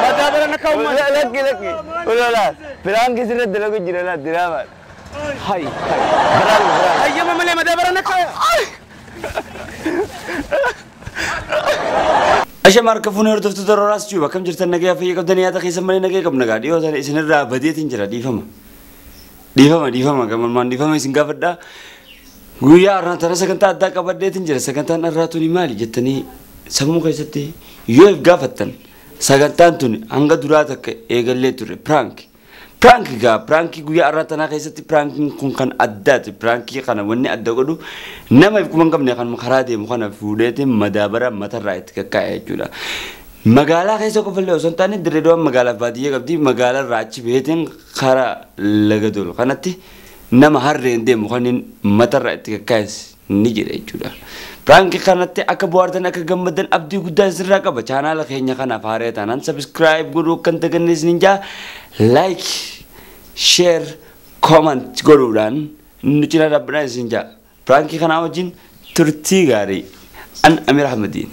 Madaabara na kauma. Lagi. Ulah. Perang kisah dulu ke jiran diramat. Hai. Berang. Ayam mana Madaabara na kaya? Asha marka funer tuftu Roras juga kam jirtan nagaya fi kam daniya ta khisa mane nagaya kam naga dio tan isine ra badiyat injira difama kam man difama singa fadda guya arna tara sakanta adda ka badiyat injira sakanta narratu ni mali jettani samu kaisatti yof gafatan sagantan tun anga durata ka egalle ture prank guya arna tana kaisatti prank kun kan addat prank kana wanni adda godu nama kuma kamne kan makharade mu kana fuudete Madaabara Matarraan itti kakka'e jechuudha. Magaalaa keessa qofalle osoo hin taane Dirreedawaa magaalaa baadiyyaa qabdi magaalaa raachi beeteen karaa laga dolu kanatti nama harreen deemu kan Matarraan itti kakka'e ni jira jechuudha. Prank kanatti akka bohaartan akka gammadan abdii guddaa sirraa qaba. Chaanaala keenya kanaaf haaree taanaan subscribe godhuu kan dagannees ninjaa like share comment godhuudhaan nu cina dhaabbanaa isin jaa. Prank kana wajjin turtii gaarii an Amir Ahmadiin.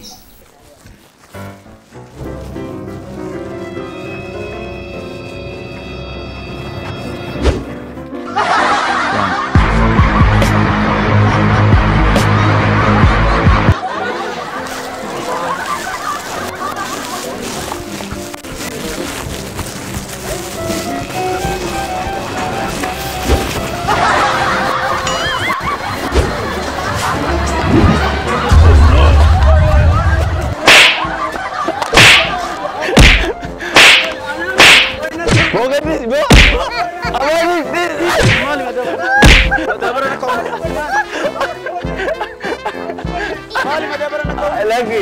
Lagi,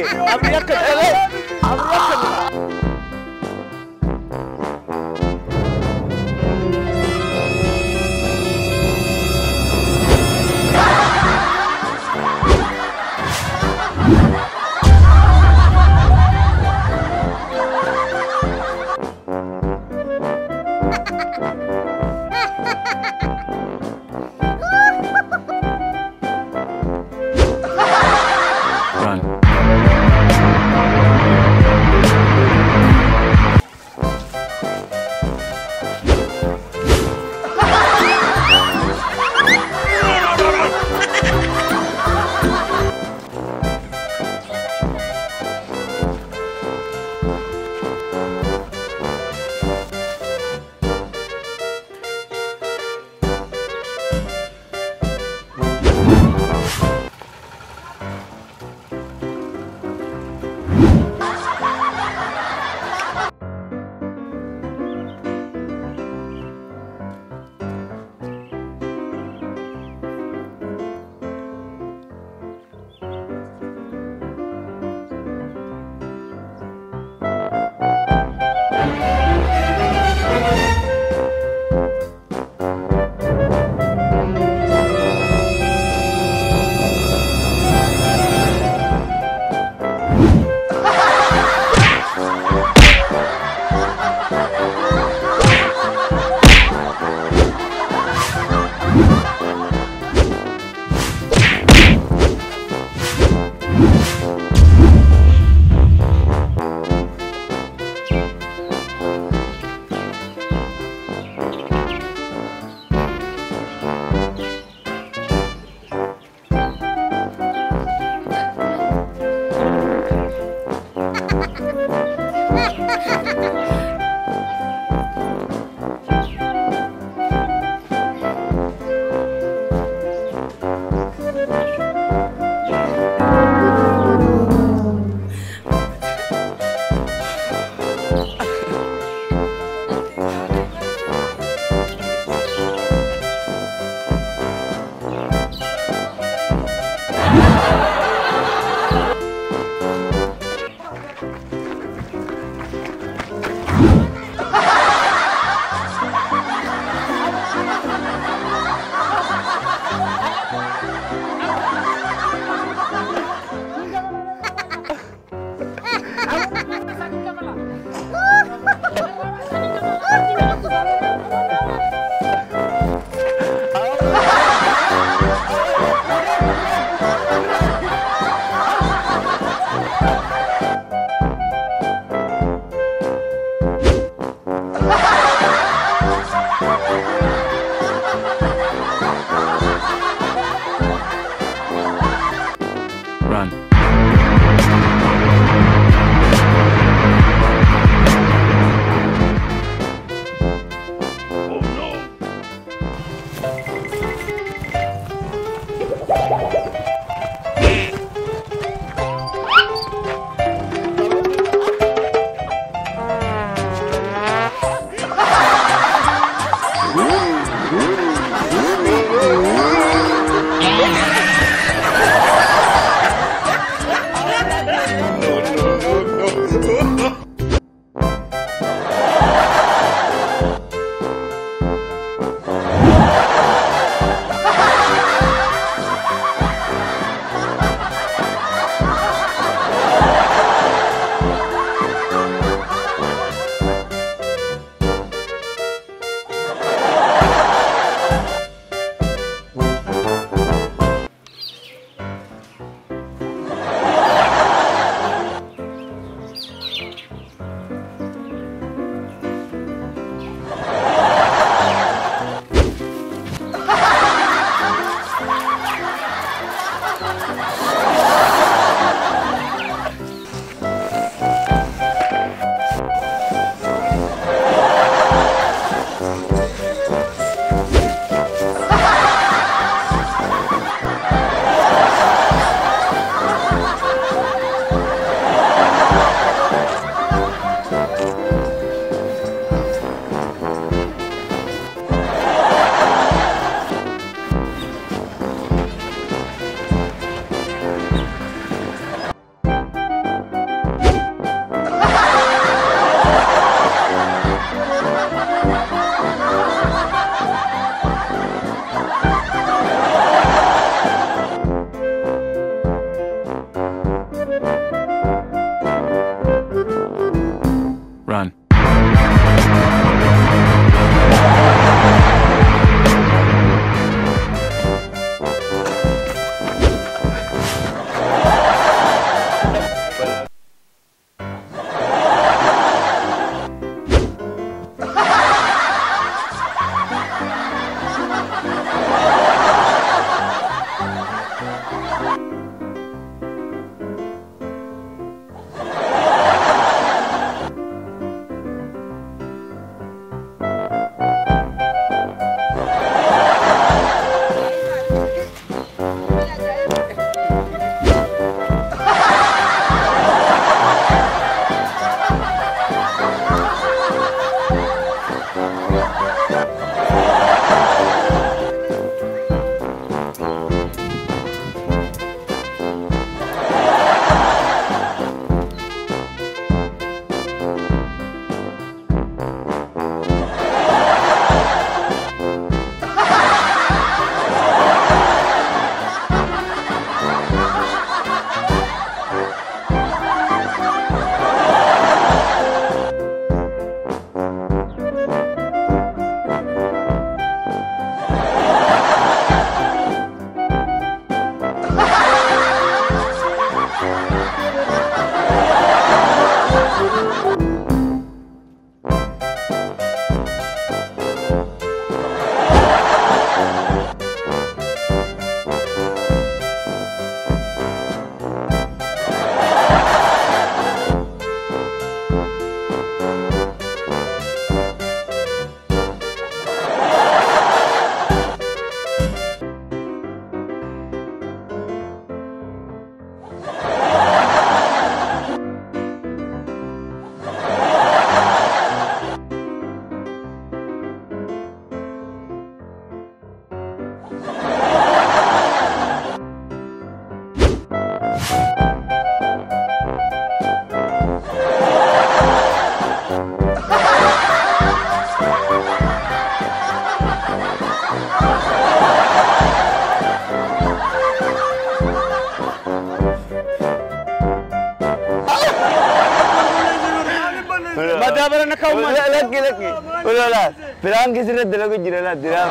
Madaabara na kauma. Lagi. Ulala. Perang kisah itu lagu jiran ada.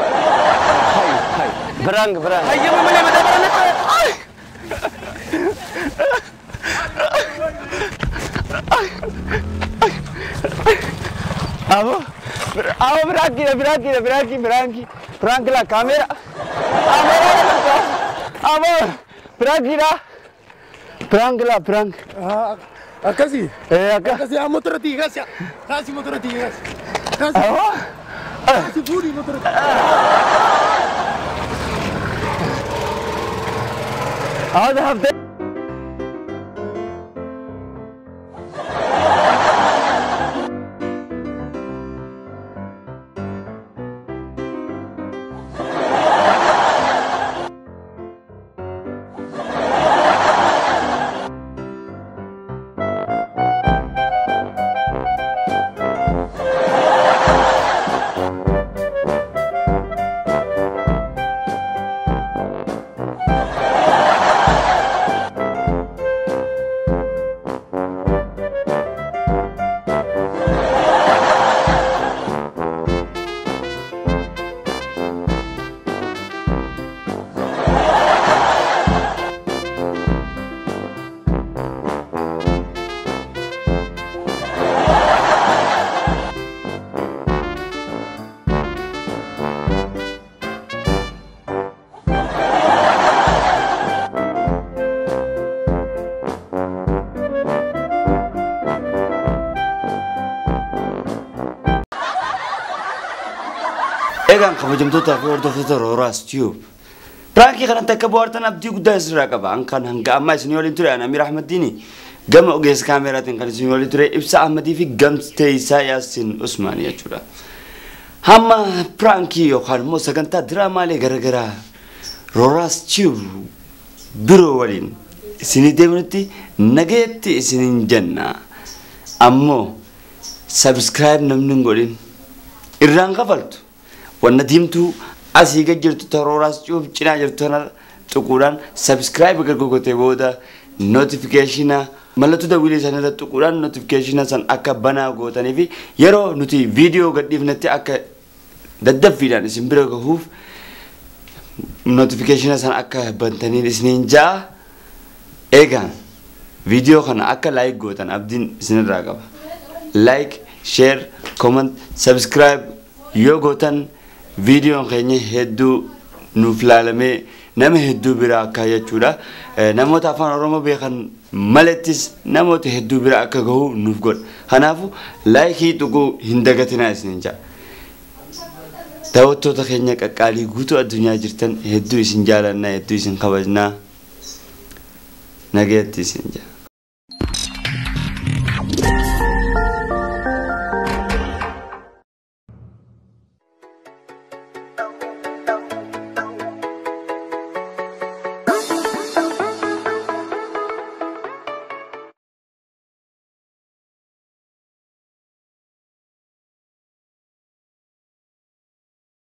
Hai. Perang. Hai, yang mana Madaabara na kau? Abo berangki lah kamera. Abo berangki lah. Berang. Akasi. Akasi. Akasi motor tiga sih. Kasih motor tiga. Kasih. Abo. Kasih budi motor. Ada hafte. Egan kabajamtoota fi hordoftoota Roras tube. Prankii kanatti akka bohaartan abdii guddaa isirraa qaba. Kan hanga ammaa isin waliin ture Amir Ahmadiini. Gama ogeessa kaameraatiin kan isin waliin ture Ibsa Ahmadii fi gamtee isaa Yaasin Usmaan jechuudha. Hamma prankii yookaan immoo sagantaa diraamaalee garaagaraa Roras tube biroo waliin isinii deemnutti nagayetti isiniin jenna. Ammoo subscribe namni hin godhin irraan kafaltu. Wanna diimtuu asii gad jirtu Roras tube cinaa jirtu kana tuquudhaan subscribe gargootee booda notification mallattoo dawwilee sanarra tuquudhaan notification san akka banaa gootanii fi yeroo nuti video gadhiifnetti akka daddaffiidhaan isin bira gahuuf notification san akka bantanii isiniin jaa. Eegaan video kana akka like gootan abdiin isinirraa qaba. Like, share, comment, subscribe yoo gootan videoon keenya hedduu nuuf laalamee nama hedduu bira akka jechuudha. Namoota afaan Oromoo beekan malettis namoota hedduu bira akka gahu nuuf godha. Kanaafu laayikii tuquu hin dagatinaa isiniin jaa. Daawwattoota keenya qaqqaalii guutuu addunyaa jirtan hedduu isin jaalannaa hedduu isin kabajnaa. Nagayetti isin jaa.